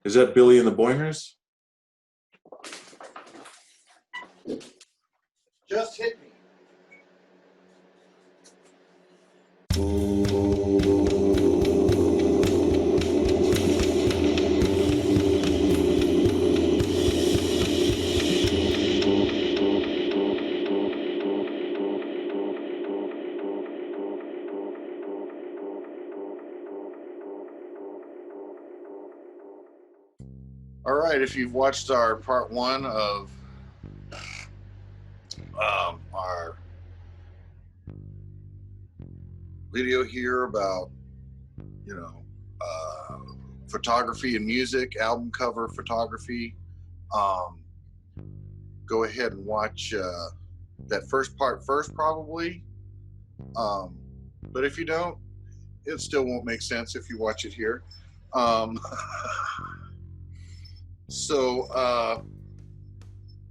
Is that Billy and the Boingers? Just hit me. All right, if you've watched our part one of our video here about, photography and music, album cover photography, go ahead and watch that first part first, probably. But if you don't, it still won't make sense if you watch it here.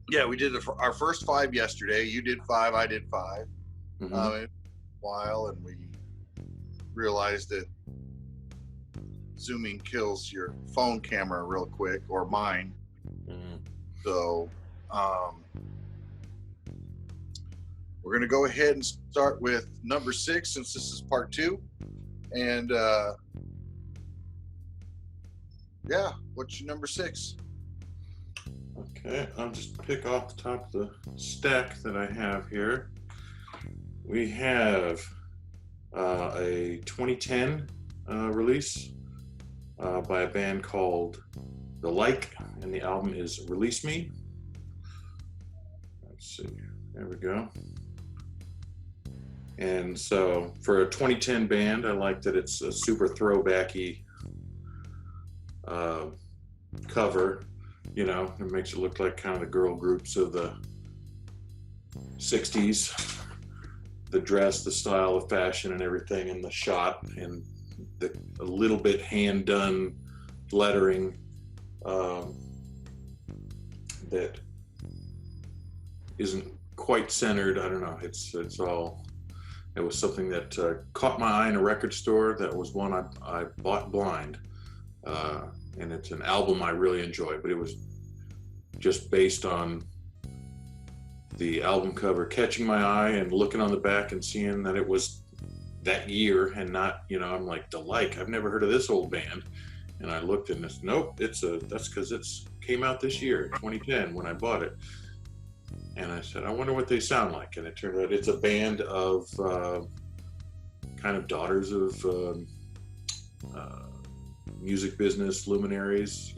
Yeah, we did our first 5 yesterday. You did 5, I did 5. Mm-hmm. It took a while, and we realized that zooming kills your phone camera real quick, or mine. Mm-hmm. So we're going to go ahead and start with number 6, since this is part 2. And yeah, what's your number 6? Okay, I'll just pick off the top of the stack that I have here. We have a 2010 release by a band called The Like, and the album is Release Me. Let's see, there we go. And so for a 2010 band, I like that it's a super throwbacky cover. It makes it look like kind of the girl groups of the 60s. The dress, the style, the fashion, and everything, and the shot, and a little bit hand-done lettering that isn't quite centered. I don't know. It's all. It was something that caught my eye in a record store. That was one I bought blind. And it's an album I really enjoy, but it was just based on the album cover catching my eye and looking on the back and seeing that it was that year and not, I'm like, The Like, I've never heard of this old band. And I looked and it's, nope, that's because it's came out this year, 2010, when I bought it. And I said, I wonder what they sound like. And it turned out it's a band of kind of daughters of music business luminaries,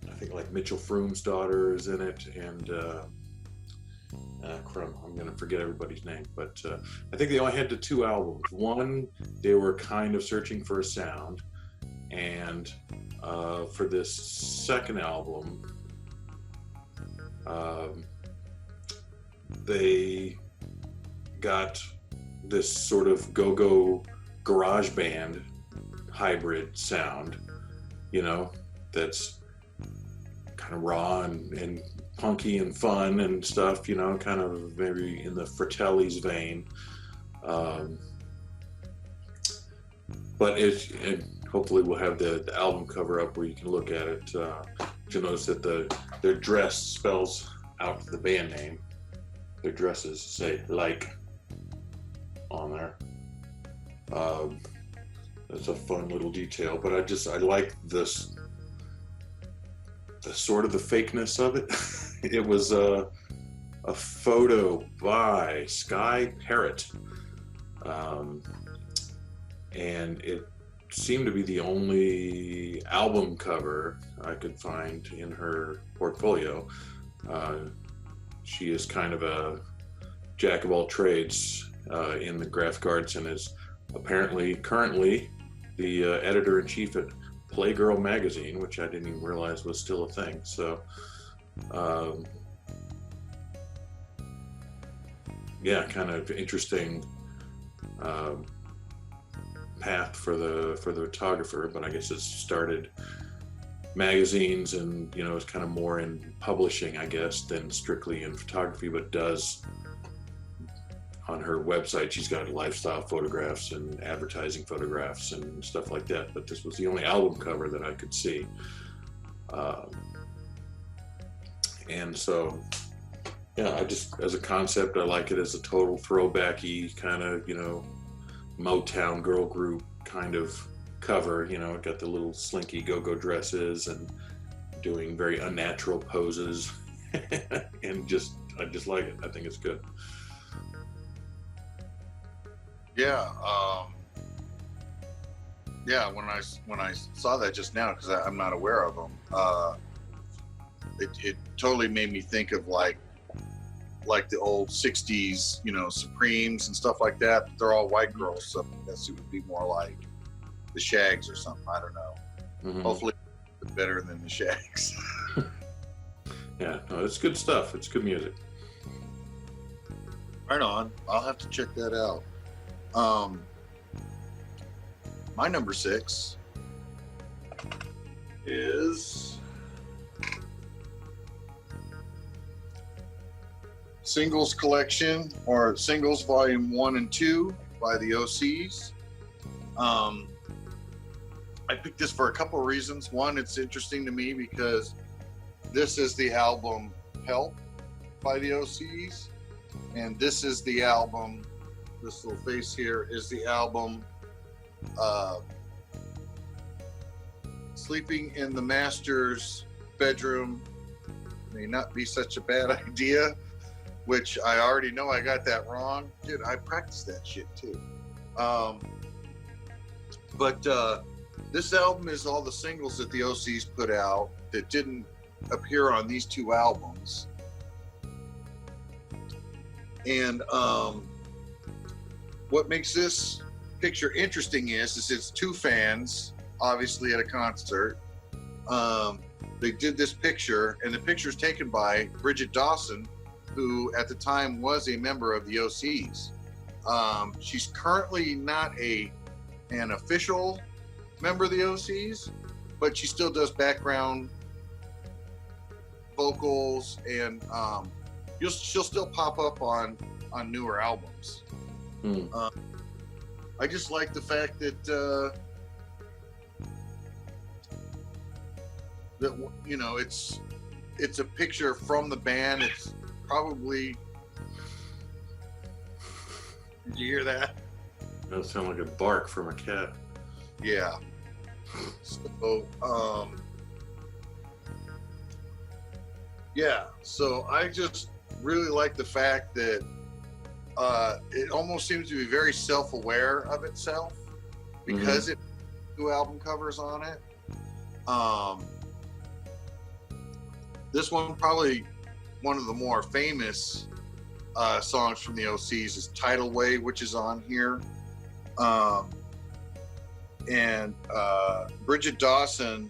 I think like Mitchell Froome's daughter is in it, and I'm gonna forget everybody's name, but I think they only had the 2 albums. One, they were kind of searching for a sound, and for this second album, they got this sort of go-go garage band hybrid sound, that's kind of raw and punky and fun and stuff, kind of maybe in the Fratelli's vein. But hopefully we'll have the album cover up where you can look at it. You'll notice that their dress spells out the band name. Their dresses say Like on there. That's a fun little detail, but I like this, the sort of the fakeness of it. It was a photo by Skye Parrot, and it seemed to be the only album cover I could find in her portfolio. She is kind of a jack of all trades in the graphic arts, and is apparently currently the editor-in-chief at Playgirl magazine, which I didn't even realize was still a thing. So yeah, kind of interesting path for the photographer, but I guess it started magazines and it's kind of more in publishing, I guess, than strictly in photography, but does on her website, she's got lifestyle photographs and advertising photographs and stuff like that. But this was the only album cover that I could see. And so, yeah, I just, as a concept, I like it as a total throwbacky kind of, you know, Motown girl group kind of cover. You know, it got the little slinky go-go dresses and doing very unnatural poses. And I just like it. I think it's good. Yeah. Yeah. When I saw that just now, because I'm not aware of them, it totally made me think of like the old '60s, you know, Supremes and stuff like that. But they're all white girls, so I guess it would be more like the Shags or something. I don't know. Mm-hmm. Hopefully, it's better than the Shags. Yeah, no, it's good stuff. It's good music. Right on. I'll have to check that out. My number 6 is Singles Collection, or Singles Volume 1 and 2 by the OCs. I picked this for a couple of reasons. One, it's interesting to me because this is the album Help by the OCs, and this is the album, this little face here is the album Sleeping in the Master's Bedroom May Not Be Such a Bad Idea, which I already know I got that wrong. Dude, I practiced that shit too. But this album is all the singles that the OCs put out that didn't appear on these 2 albums. And what makes this picture interesting is it's 2 fans, obviously at a concert. They did this picture, and the picture is taken by Bridget Dawson, who at the time was a member of the OCs. She's currently not an official member of the OCs, but she still does background vocals, and she'll still pop up on newer albums. I just like the fact that you know, it's a picture from the band. It's probably, did you hear that? That sounds like a bark from a cat. Yeah. So yeah, so I just really like the fact that it almost seems to be very self-aware of itself because it has 2 album covers on it. This one, probably one of the more famous songs from the OCs, is Tidal Wave, which is on here. And Bridget Dawson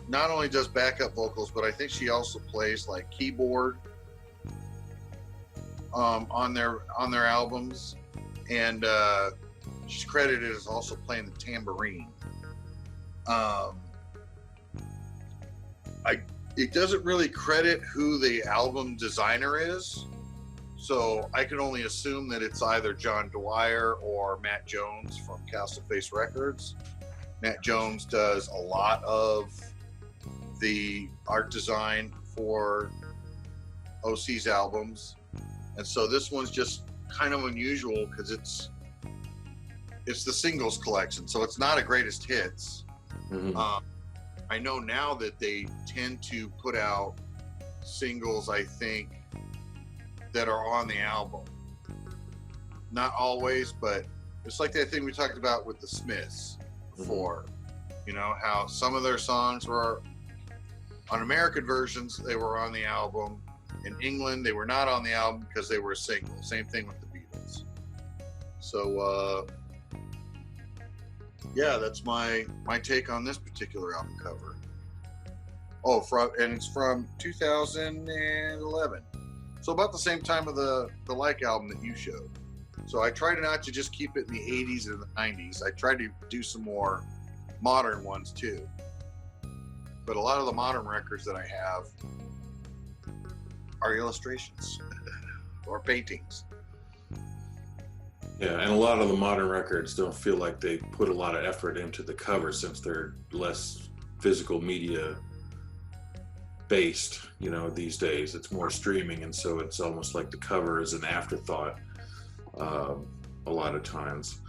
not only does backup vocals, but I think she also plays like keyboard on their albums, and she's credited as also playing the tambourine. It doesn't really credit who the album designer is, so I can only assume that it's either John Dwyer or Matt Jones from Causeway Records. Matt Jones does a lot of the art design for OC's albums, and so this one's just kind of unusual because it's the singles collection, so it's not a greatest hits. I know now that they tend to put out singles, I think, that are on the album. Not always, but it's like that thing we talked about with the Smiths before. You know, how some of their songs were on American versions, they were on the album. In England, they were not on the album because they were a single. Same thing with the Beatles. So, yeah, that's my take on this particular album cover. Oh, and it's from 2011. So about the same time of the Like album that you showed. So I tried not to just keep it in the 80s and the 90s. I tried to do some more modern ones too. But a lot of the modern records that I have are illustrations or paintings. Yeah, and a lot of the modern records don't feel like they put a lot of effort into the cover since they're less physical media based, these days. It's more streaming, and so it's almost like the cover is an afterthought a lot of times.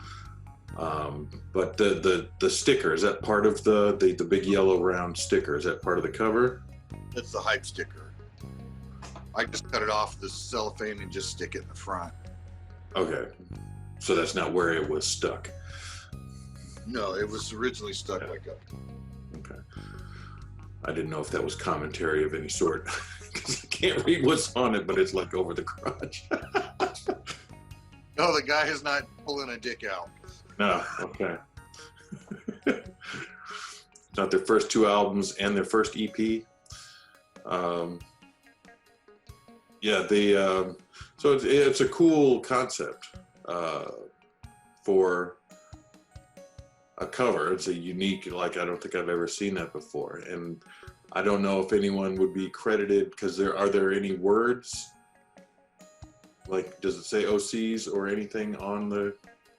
But the sticker, is that part of the big yellow round sticker? Is that part of the cover? That's the hype sticker. I just cut it off the cellophane and just stick it in the front. Okay. So that's not where it was stuck. No, it was originally stuck like up. Okay. I didn't know if that was commentary of any sort, because I can't read what's on it, but it's like over the crotch. No, the guy is not pulling a dick out. No, okay. Not their first two albums and their first EP. So it's a cool concept for a cover. It's a unique, I don't think I've ever seen that before. And I don't know if anyone would be credited, because are there any words? Like, does it say OCs or anything on the...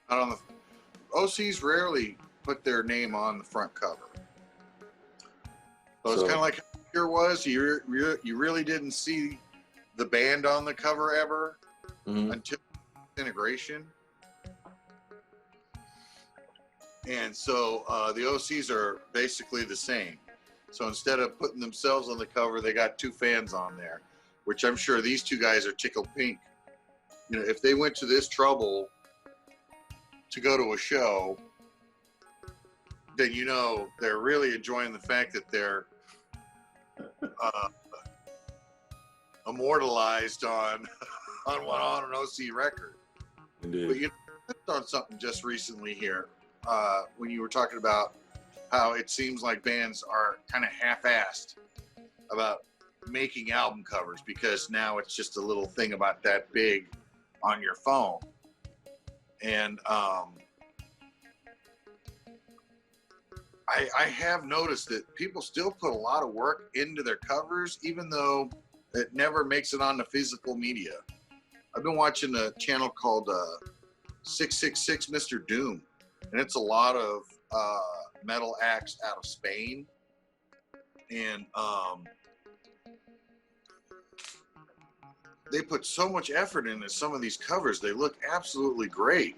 Not on the... OCs rarely put their name on the front cover. So it's kind of like here was, you really didn't see the band on the cover ever until integration. And so the OCs are basically the same. So instead of putting themselves on the cover, they got two fans on there, which I'm sure these two guys are tickled pink. If they went to this trouble to go to a show, then they're really enjoying the fact that they're immortalized on an OC record. Indeed. But you touched on something just recently here when you were talking about how it seems like bands are kind of half-assed about making album covers, because now it's just a little thing about that big on your phone. And I have noticed that people still put a lot of work into their covers, even though it never makes it on the physical media. I've been watching a channel called 666 Mr. Doom, and it's a lot of metal acts out of Spain. And they put so much effort into some of these covers. They look absolutely great.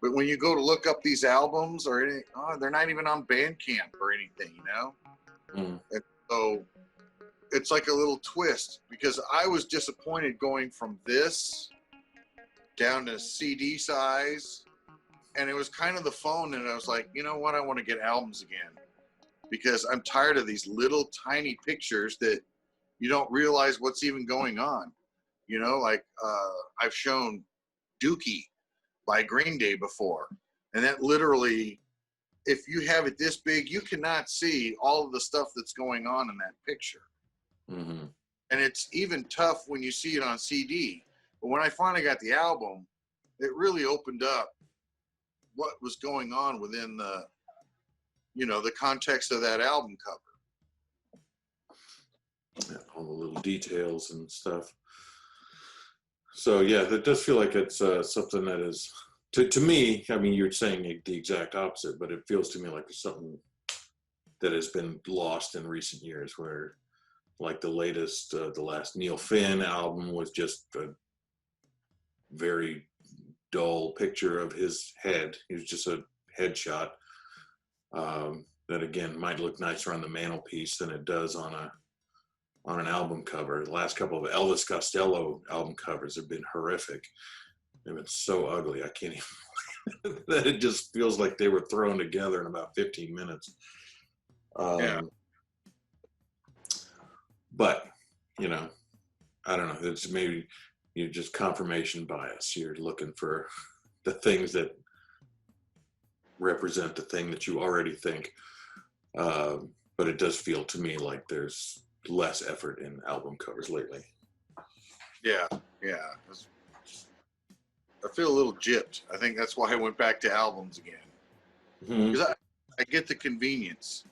But when you go to look up these albums or anything, they're not even on Bandcamp or anything, And so it's like a little twist, because I was disappointed going from this down to CD size. And it was kind of the phone, and I was like, you know what? I want to get albums again, because I'm tired of these little tiny pictures that you don't realize what's even going on. I've shown Dookie by Green Day before, and that literally, if you have it this big, you cannot see all of the stuff that's going on in that picture. Mm-hmm. And it's even tough when you see it on CD. But when I finally got the album, it really opened up what was going on within the context of that album cover. Yeah, all the little details and stuff. So yeah, that does feel like it's something that is, to me, I mean, you're saying the exact opposite, but it feels to me like it's something that has been lost in recent years, where like the last Neil Finn album was just a very dull picture of his head. It was just a headshot that, again, might look nicer on the mantelpiece than it does on an album cover. The last couple of Elvis Costello album covers have been horrific. They've been so ugly. I can't even. That it just feels like they were thrown together in about 15 minutes. Yeah. But, I don't know. It's maybe you're just confirmation bias. You're looking for the things that represent the thing that you already think. But it does feel to me like there's less effort in album covers lately. Yeah. I feel a little gypped. I think that's why I went back to albums again. Because I get the convenience,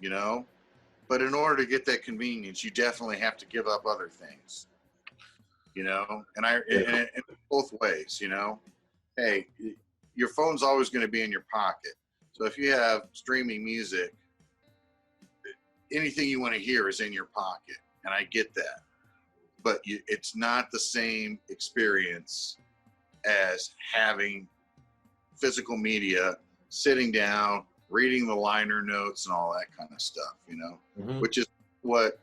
but in order to get that convenience, you definitely have to give up other things, and in both ways, hey, your phone's always going to be in your pocket. So if you have streaming music, anything you want to hear is in your pocket, and I get that. But it's not the same experience as having physical media, sitting down, reading the liner notes and all that kind of stuff, you know, which is what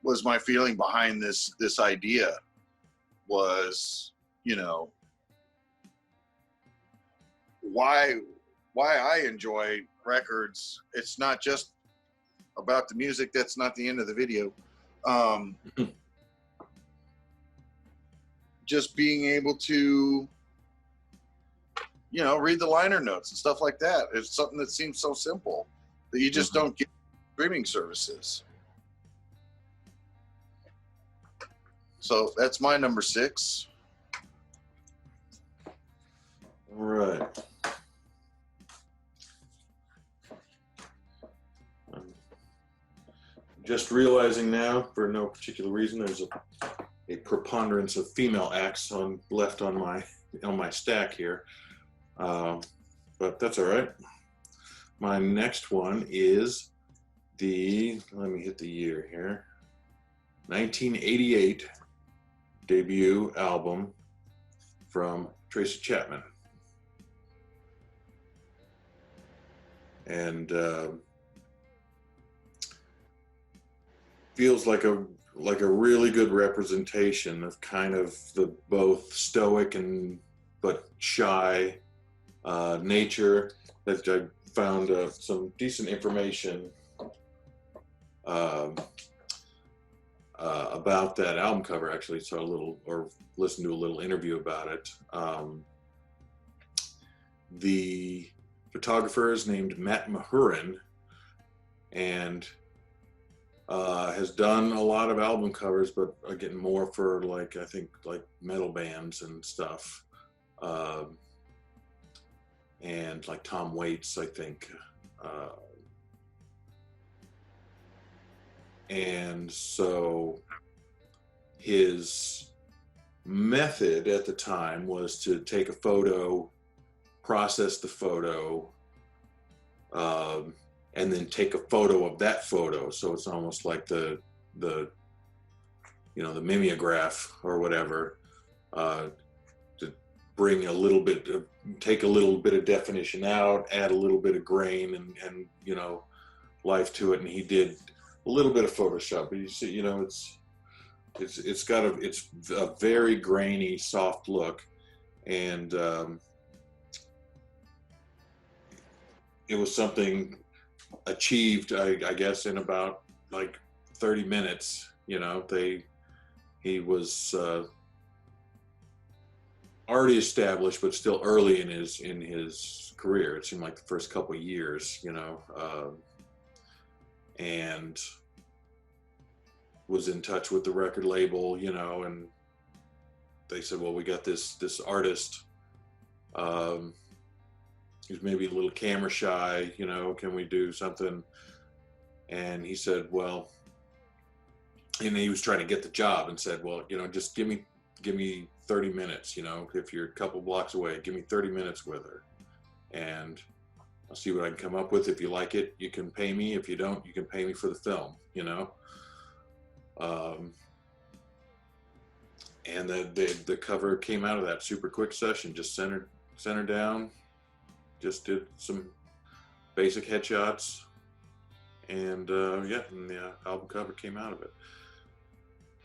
was my feeling behind this idea was, you know, why I enjoy records. It's not just about the music. That's not the end of the video. Just being able to, you know, read the liner notes and stuff like that. It's something that seems so simple that you just don't get streaming services. So that's my number 6. All right. I'm just realizing now, for no particular reason, there's a preponderance of female acts left on my stack here. But that's all right. My next one is let me hit the year here, 1988 debut album from Tracy Chapman. And feels like a really good representation of kind of the both stoic but shy nature. That I found some decent information about that album cover. Actually, listened to a little interview about it. The photographer is named Matt Mahurin, and has done a lot of album covers, but again more for I think metal bands and stuff. And like Tom Waits, I think. And so his method at the time was to take a photo, process the photo, and then take a photo of that photo. So it's almost like the mimeograph or whatever, to bring take a little bit of definition out, add a little bit of grain and life to it. And he did a little bit of Photoshop, but you see, it's a very grainy, soft look, and it was something achieved, I guess, in about 30 minutes. He was already established, but still early in his career. It seemed like the first couple of years, and was in touch with the record label, and they said, well, we got this artist, who's maybe a little camera shy, can we do something? And he said, well, and he was trying to get the job and said, well, just give me 30 minutes, if you're a couple blocks away, give me 30 minutes with her, and I'll see what I can come up with. If you like it, you can pay me. If you don't, you can pay me for the film, and the cover came out of that super quick session. Just sent her down, just did some basic headshots, and and the album cover came out of it.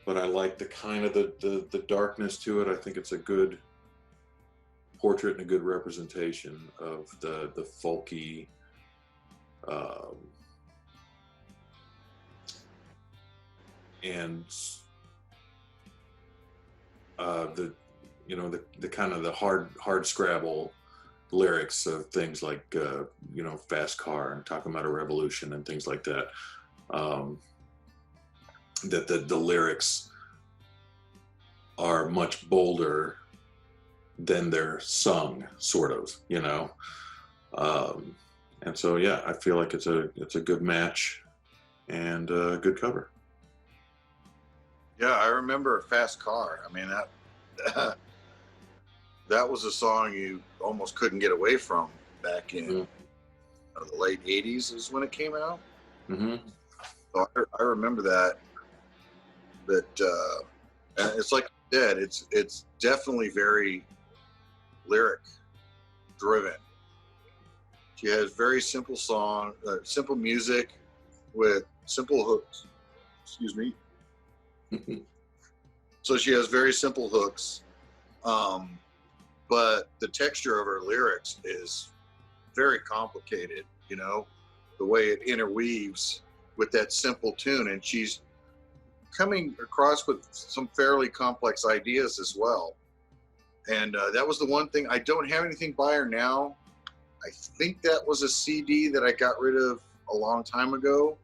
But I like the kind of the darkness to it. I think it's a good portrait and a good representation of the folky, and the kind of the hard scrabble lyrics of things like Fast Car and talking about a revolution and things like that. That the lyrics are much bolder than they're sung, sort of, and so I feel like it's a good match and a good cover. Yeah, I remember Fast Car. I mean, that was a song you almost couldn't get away from back in the late 80s is when it came out. Mm-hmm. So I remember that. But and it's like you said, it's definitely very lyric driven. She has very simple simple music with simple hooks. Excuse me. So she has very simple hooks, but the texture of her lyrics is very complicated. You know, the way it interweaves with that simple tune, and she's coming across with some fairly complex ideas as well. And that was the one thing. I don't have anything by her now. I think that was a CD that I got rid of a long time ago,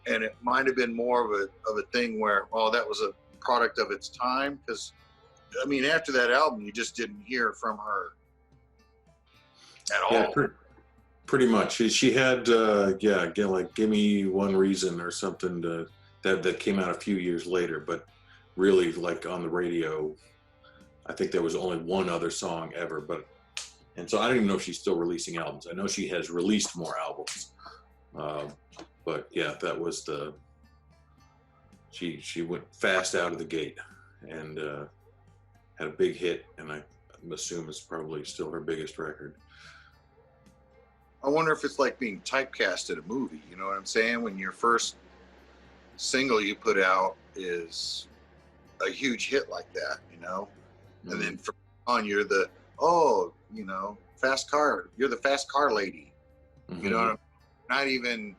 and it might have been more of a thing where, oh, that was a product of its time. Because, I mean, after that album, you just didn't hear from her at all. Pretty much. She had, again, like "Give Me One Reason" or something that came out a few years later, but really, like on the radio, I think there was only one other song ever. And so I don't even know if she's still releasing albums. I know she has released more albums, but yeah, that was she went fast out of the gate and had a big hit, and I assume it's probably still her biggest record. I wonder if it's like being typecast at a movie. You know what I'm saying? When your first single you put out is a huge hit like that, you know, and then from on you're the fast car. You're the fast car lady. You know what I mean? Not even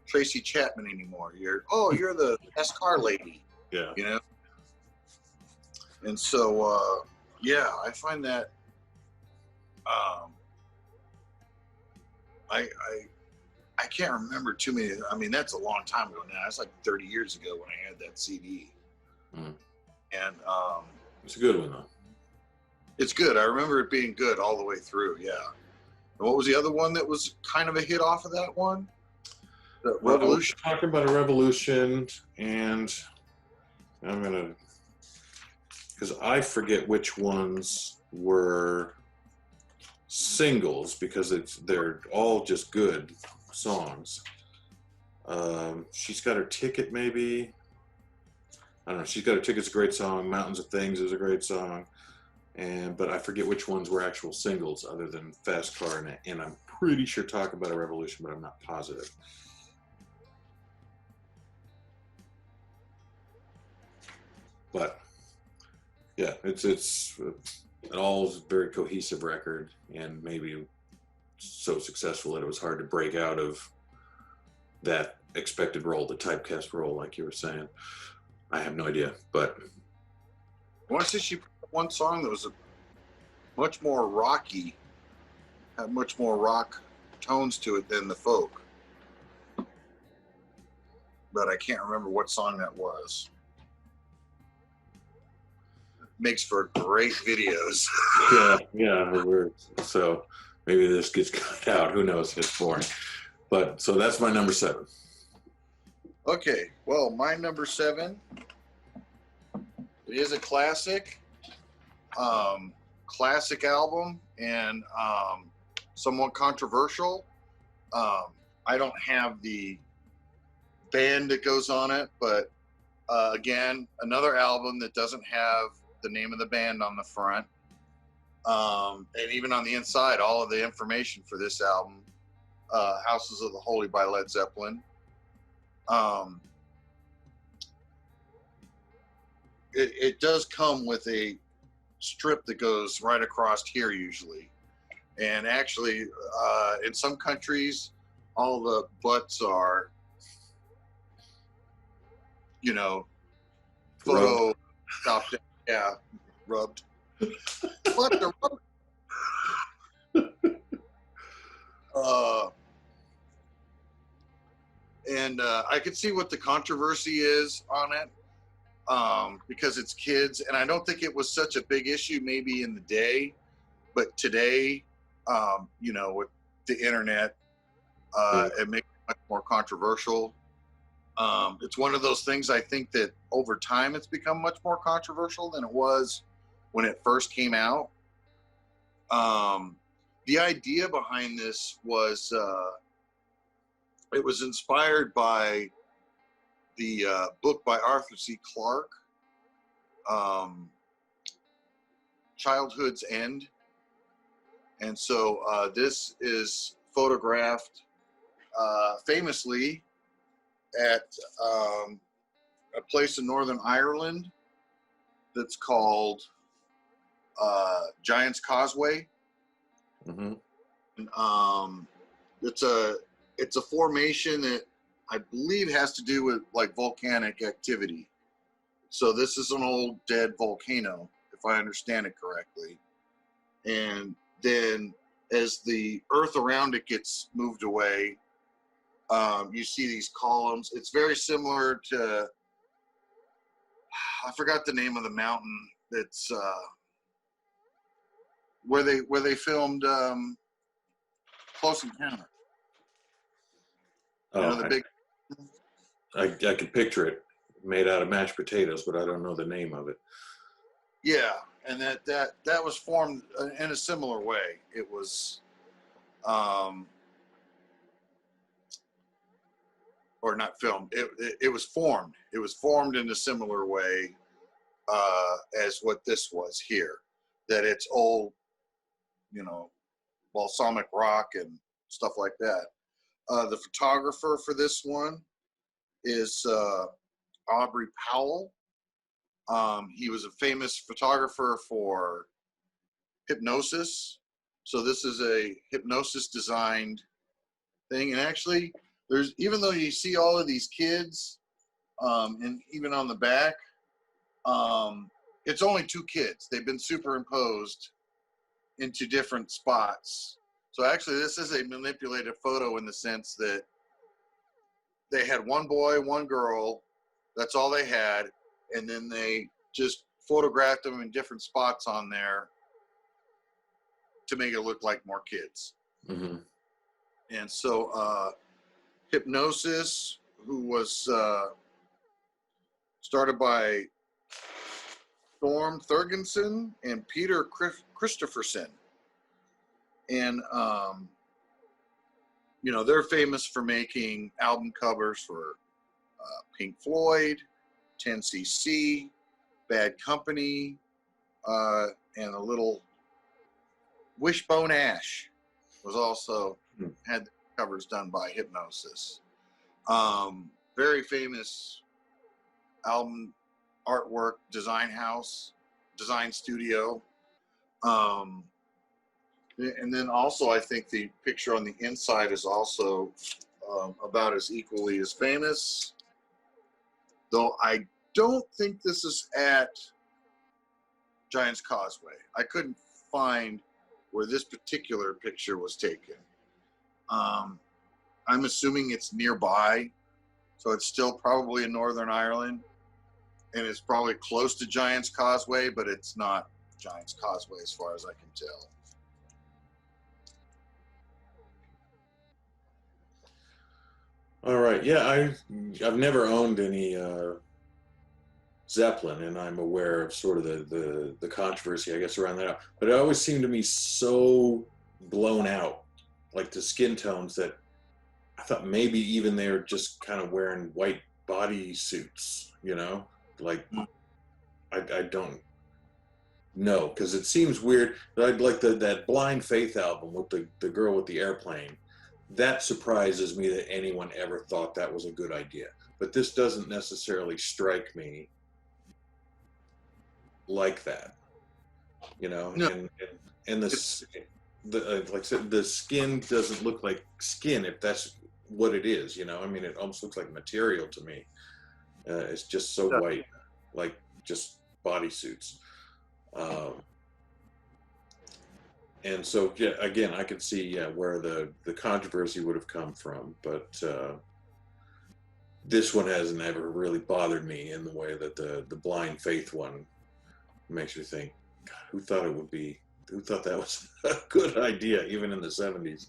Tracy Chapman anymore. You're the fast car lady. Yeah. You know. And so I find that I can't remember too many. I mean, that's a long time ago now. It's like 30 years ago when I had that CD. And it's a good one though. It's good. I remember it being good all the way through. Yeah. And what was the other one that was kind of a hit off of that one? The Revolution. We're talking about a Revolution, and I'm gonna, because I forget which ones were singles because they're all just good songs. She's Got Her Ticket, maybe. I don't know. She's Got Her Ticket's a great song. Mountains of Things is a great song. But I forget which ones were actual singles other than Fast Car, and I'm pretty sure Talk About a Revolution, but I'm not positive. But yeah, it's an all very cohesive record, and maybe so successful that it was hard to break out of that expected role, the typecast role, like you were saying. I have no idea, but once she put one song that was much more rocky, had much more rock tones to it than the folk, but I can't remember what song that was. Makes for great videos. Yeah. So maybe this gets cut out. Who knows? It's boring. But so that's my number 7. Okay. Well, my number 7. It is a classic. Classic album and somewhat controversial. I don't have the band that goes on it, but again, another album that doesn't have the name of the band on the front, and even on the inside, all of the information for this album, Houses of the Holy by Led Zeppelin. It does come with a strip that goes right across here usually, and actually in some countries all the butts are, you know, photo stopped. Yeah, rubbed. What the rub? And I could see what the controversy is on it, because it's kids, and I don't think it was such a big issue maybe in the day, but today, you know, with the internet, it makes it much more controversial. It's one of those things, I think, that over time it's become much more controversial than it was when it first came out. The idea behind this was it was inspired by the book by Arthur C. Clarke, Childhood's End. And so this is photographed famously at a place in Northern Ireland that's called Giant's Causeway. Mm-hmm. And, it's a formation that I believe has to do with like volcanic activity. So this is an old dead volcano, if I understand it correctly. And then as the earth around it gets moved away, you see these columns. It's very similar to, I forgot the name of the mountain that's where they filmed Close Encounter. You know, the big. I could picture it made out of mashed potatoes, but I don't know the name of it. Yeah, and that was formed in a similar way. It was, or not filmed. It was formed. It was formed in a similar way as what this was here. That it's old, you know, balsamic rock and stuff like that. The photographer for this one is Aubrey Powell. He was a famous photographer for Hipgnosis. So this is a Hipgnosis designed thing. And actually, there's, even though you see all of these kids, and even on the back, it's only 2 kids. They've been superimposed into different spots. So actually, this is a manipulated photo in the sense that they had 1 boy, 1 girl. That's all they had. And then they just photographed them in different spots on there to make it look like more kids. Mm-hmm. And so Hipgnosis, who was started by Thorgerson and Peter Christopherson. And, you know, they're famous for making album covers for Pink Floyd, 10cc, Bad Company, and a little Wishbone Ash was also had the covers done by Hipgnosis. Very famous album artwork design house, design studio. And then also I think the picture on the inside is also about as equally as famous. Though I don't think this is at Giant's Causeway. I couldn't find where this particular picture was taken. I'm assuming it's nearby, so it's still probably in Northern Ireland, and it's probably close to Giant's Causeway, but it's not Giant's Causeway as far as I can tell. All right. Yeah, I've never owned any Zeppelin, and I'm aware of sort of the controversy, I guess, around that. But it always seemed to me so blown out, like the skin tones, that I thought maybe even they were just kind of wearing white body suits, you know? Like, I don't know, because it seems weird. I'd like that Blind Faith album with the girl with the airplane. That surprises me that anyone ever thought that was a good idea. But this doesn't necessarily strike me like that, you know. No. And like I said, the skin doesn't look like skin, if that's what it is, you know. I mean, it almost looks like material to me. It's just so white, like just bodysuits. And so, yeah, again, I could see where the controversy would have come from, but this one hasn't ever really bothered me in the way that the Blind Faith one makes you think, God, who thought that was a good idea, even in the 70s?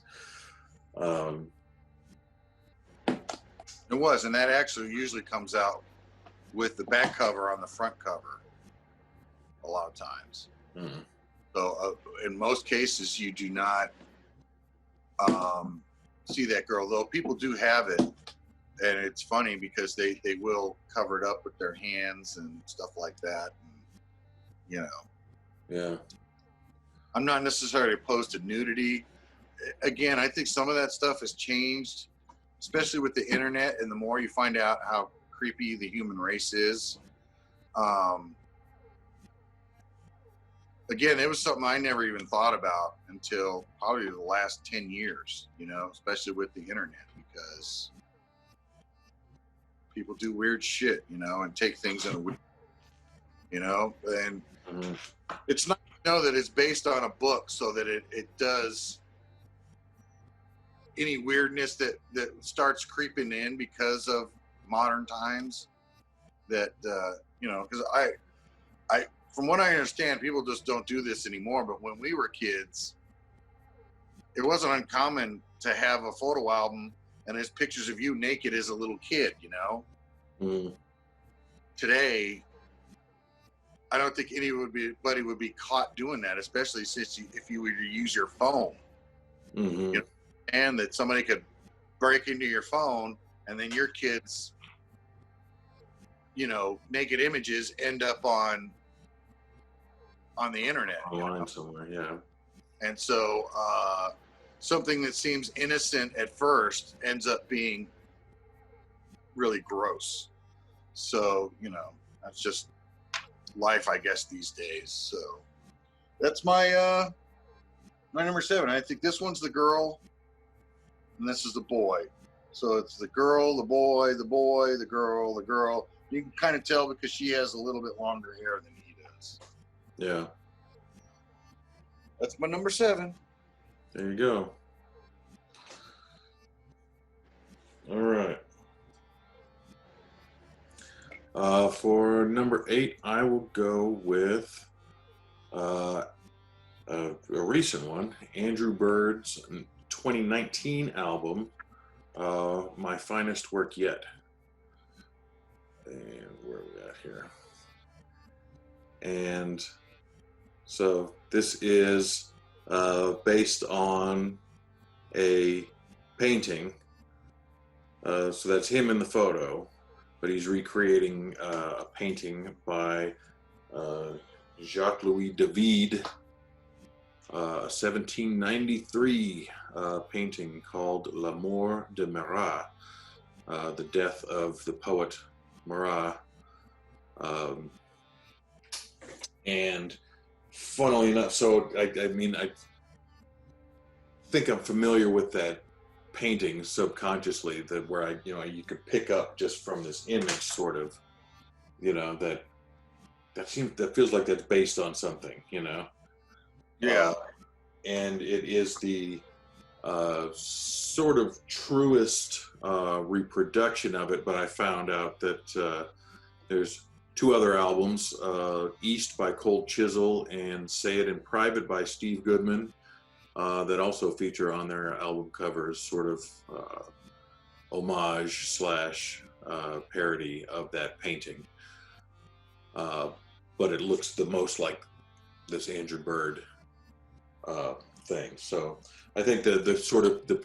It was, and that actually usually comes out with the back cover on the front cover a lot of times. So in most cases, you do not see that girl, though people do have it. And it's funny because they will cover it up with their hands and stuff like that. And, you know. Yeah. I'm not necessarily opposed to nudity. Again, I think some of that stuff has changed, especially with the internet. And the more you find out how creepy the human race is, again, it was something I never even thought about until probably the last 10 years, you know, especially with the internet, because people do weird shit, you know, and take things in a weird, you know, and it's not, you know, that it's based on a book, so that it does any weirdness that starts creeping in because of modern times, that you know, because I from what I understand, people just don't do this anymore. But when we were kids, it wasn't uncommon to have a photo album and there's pictures of you naked as a little kid, you know. Today, I don't think anybody would be caught doing that, especially if you were to use your phone. You know, and that somebody could break into your phone, and then your kids, you know, naked images end up on the internet, online somewhere. Yeah. And so something that seems innocent at first ends up being really gross. So, you know, that's just life, I guess, these days. So that's my my number 7. I think this one's the girl, and this is the boy. So it's the girl, the boy, the boy, the girl, the girl. You can kind of tell because she has a little bit longer hair than he does. Yeah. That's my number 7. There you go. All right. For number 8, I will go with a recent one, Andrew Bird's 2019 album, My Finest Work Yet. And where are we at here? And so this is based on a painting. So that's him in the photo, but he's recreating a painting by Jacques-Louis David, 1793 painting called La Mort de Marat, the death of the poet Marat. And funnily enough, so I mean, I think I'm familiar with that painting subconsciously, that where I, you know, you could pick up just from this image, sort of, you know, that feels like that's based on something, you know. Yeah. And it is the sort of truest reproduction of it, but I found out that there's 2 other albums, East by Cold Chisel and Say It in Private by Steve Goodman, that also feature on their album covers, sort of homage / parody of that painting. But it looks the most like this Andrew Bird thing. So I think the sort of the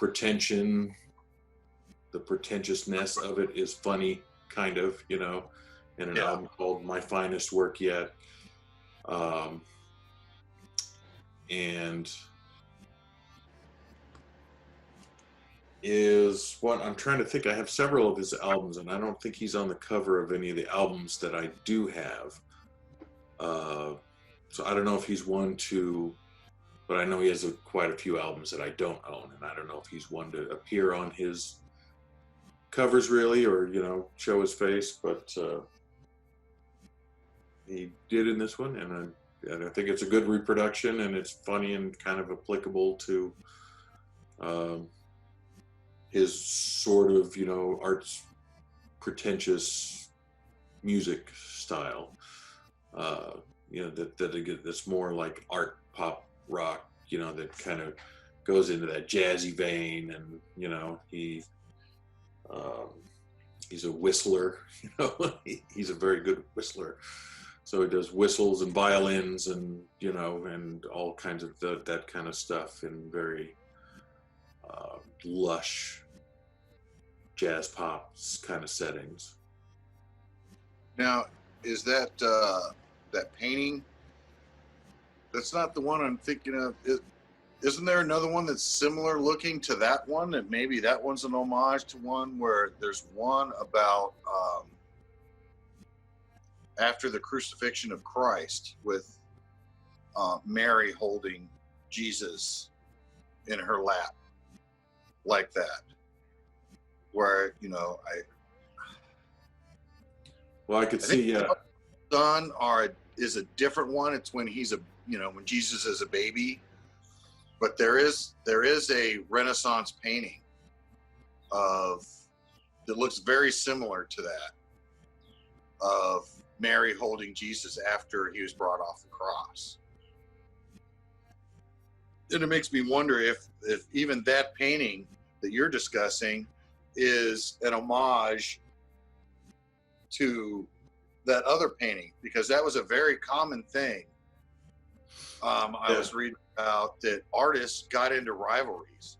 pretentiousness of it is funny, kind of, you know, in an album called My Finest Work Yet. And is what I'm trying to think. I have several of his albums, and I don't think he's on the cover of any of the albums that I do have. So I don't know if he's one to, but I know he has quite a few albums that I don't own, and I don't know if he's one to appear on his covers really, or, you know, show his face, but he did in this one, and I think it's a good reproduction, and it's funny and kind of applicable to his sort of, you know, arts pretentious music style. You know, that's more like art pop rock, you know, that kind of goes into that jazzy vein, and, you know, he's a whistler, you know. He's a very good whistler. So he does whistles and violins and, you know, and all kinds of that kind of stuff in very lush jazz pop kind of settings. Now, is that that painting? That's not the one I'm thinking of. Isn't there another one that's similar looking to that one? That maybe that one's an homage to one where there's one about after the crucifixion of Christ with Mary holding Jesus in her lap like that, where, you know, I could see, yeah. Son is a different one. It's when he's when Jesus is a baby. But there is a Renaissance painting that looks very similar to that, of Mary holding Jesus after he was brought off the cross. And it makes me wonder if even that painting that you're discussing is an homage to that other painting, because that was a very common thing. I was reading about that artists got into rivalries,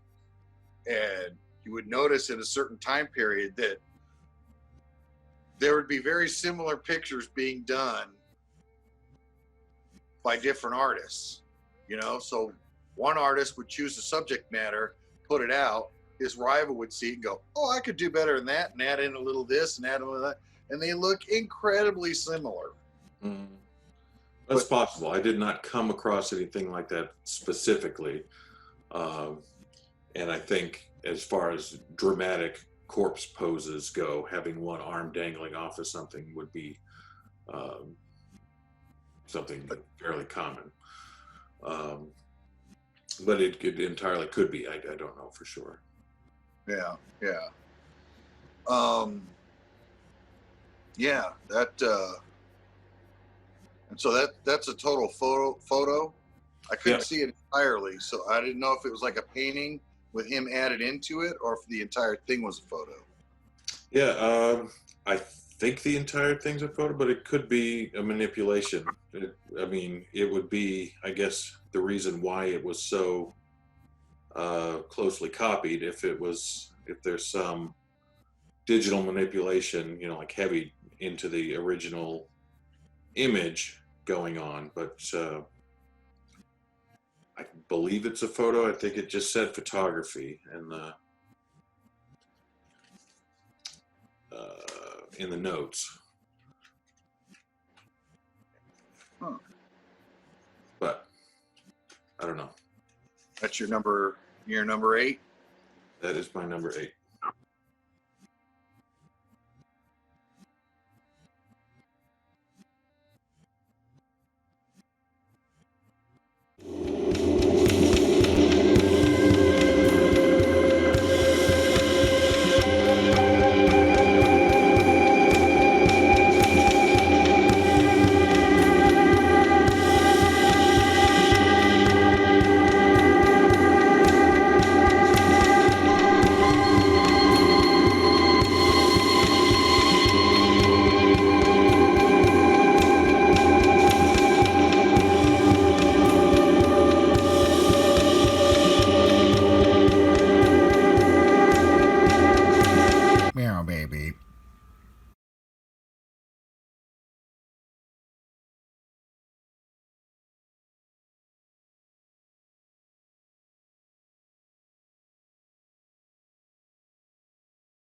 and you would notice in a certain time period that there would be very similar pictures being done by different artists, you know. So one artist would choose the subject matter, put it out, his rival would see it and go, oh, I could do better than that, and add in a little this and add a little that, and they look incredibly similar. Mm. That's possible. I did not come across anything like that specifically. And I think as far as dramatic corpse poses go, having one arm dangling off of something would be something fairly common. But it entirely could be. I don't know for sure. Yeah, yeah. Yeah, that... And so that's a total photo. I couldn't see it entirely, so I didn't know if it was like a painting with him added into it, or if the entire thing was a photo. Yeah, I think the entire thing's a photo, but it could be a manipulation. It would be, I guess, the reason why it was so closely copied. If there's some digital manipulation, you know, like heavy into the original image going on, but I believe it's a photo. I think it just said photography in the notes. Huh. But I don't know. That's your number 8? That is my number 8.